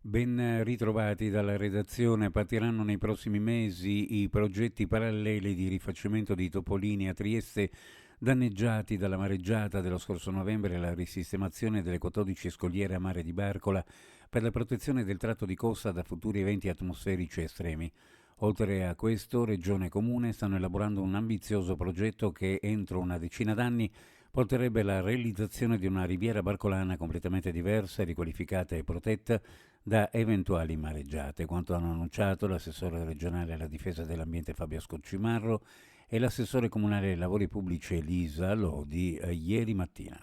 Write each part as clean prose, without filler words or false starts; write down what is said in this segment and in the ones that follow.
Ben ritrovati dalla redazione. Partiranno nei prossimi mesi i progetti paralleli di rifacimento di topolini a Trieste danneggiati dalla mareggiata dello scorso novembre e la risistemazione delle 14 scogliere a mare di Barcola per la protezione del tratto di costa da futuri eventi atmosferici estremi. Oltre a questo, Regione e Comune stanno elaborando un ambizioso progetto che entro una decina d'anni porterebbe alla realizzazione di una riviera barcolana completamente diversa, riqualificata e protetta da eventuali mareggiate, quanto hanno annunciato l'assessore regionale alla difesa dell'ambiente Fabio Scoccimarro e l'assessore comunale ai lavori pubblici Elisa Lodi ieri mattina.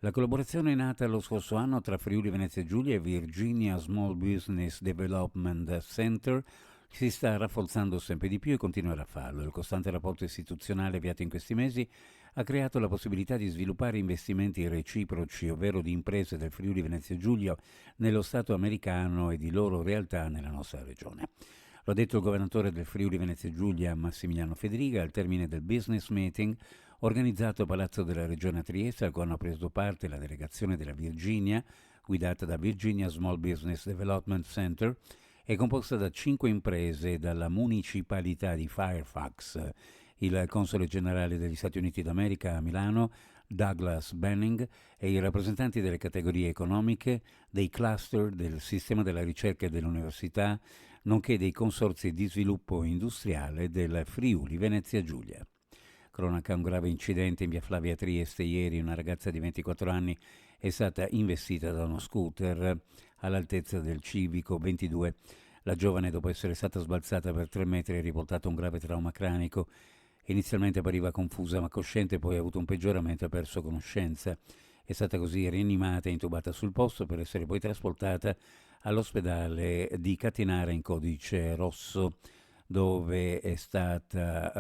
La collaborazione è nata lo scorso anno tra Friuli Venezia Giulia e Virginia Small Business Development Center si sta rafforzando sempre di più e continuerà a farlo. Il costante rapporto istituzionale avviato in questi mesi ha creato la possibilità di sviluppare investimenti reciproci, ovvero di imprese del Friuli Venezia Giulia nello Stato americano e di loro realtà nella nostra regione. Lo ha detto il governatore del Friuli Venezia Giulia Massimiliano Fedriga al termine del business meeting organizzato a Palazzo della Regione a Trieste, al quale hanno preso parte la delegazione della Virginia, guidata da Virginia Small Business Development Center, è composta da 5 imprese dalla municipalità di Fairfax, il console generale degli Stati Uniti d'America a Milano, Douglas Benning, e i rappresentanti delle categorie economiche, dei cluster, del sistema della ricerca e dell'università, nonché dei consorzi di sviluppo industriale del Friuli Venezia Giulia. Cronaca un grave incidente in via Flavia Trieste ieri. Una ragazza di 24 anni è stata investita da uno scooter all'altezza del civico 22. La giovane, dopo essere stata sbalzata per 3 metri, ha riportato un grave trauma cranico. Inizialmente appariva confusa ma cosciente, poi ha avuto un peggioramento e ha perso conoscenza. È stata così rianimata e intubata sul posto per essere poi trasportata all'ospedale di Catinara in codice rosso, dove è stata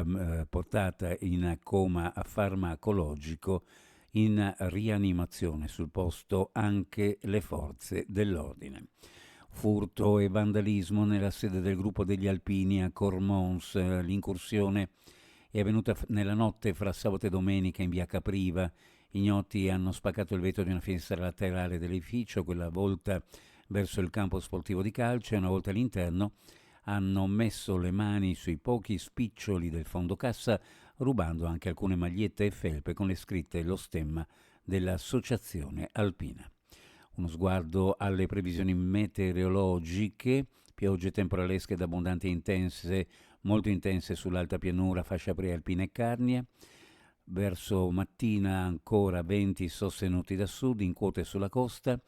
portata in coma farmacologico in rianimazione sul posto anche le forze dell'ordine. Furto e vandalismo nella sede del gruppo degli Alpini a Cormons. L'incursione è avvenuta nella notte fra sabato e domenica in via Capriva. Ignoti hanno spaccato il vetro di una finestra laterale dell'edificio, quella volta verso il campo sportivo di calcio, e una volta all'interno hanno messo le mani sui pochi spiccioli del fondo cassa, rubando anche alcune magliette e felpe con le scritte e lo stemma dell'associazione alpina. Uno sguardo alle previsioni meteorologiche: piogge temporalesche ed abbondanti e intense, molto intense sull'alta pianura, fascia prealpina e Carnia. Verso mattina ancora venti sostenuti da sud, in quote sulla costa.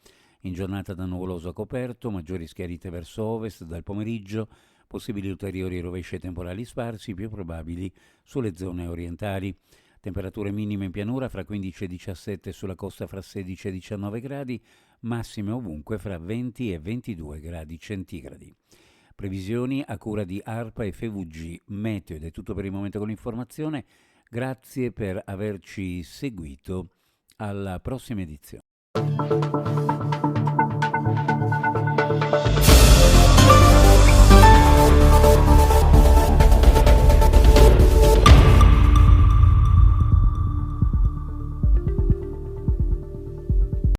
In giornata da nuvoloso a coperto, maggiori schiarite verso ovest dal pomeriggio, possibili ulteriori rovesci temporali sparsi, più probabili sulle zone orientali. Temperature minime in pianura fra 15 e 17, sulla costa fra 16 e 19 gradi, massime ovunque fra 20 e 22 gradi centigradi. Previsioni a cura di ARPA e FVG Meteo. Ed è tutto per il momento con l'informazione. Grazie per averci seguito. Alla prossima edizione.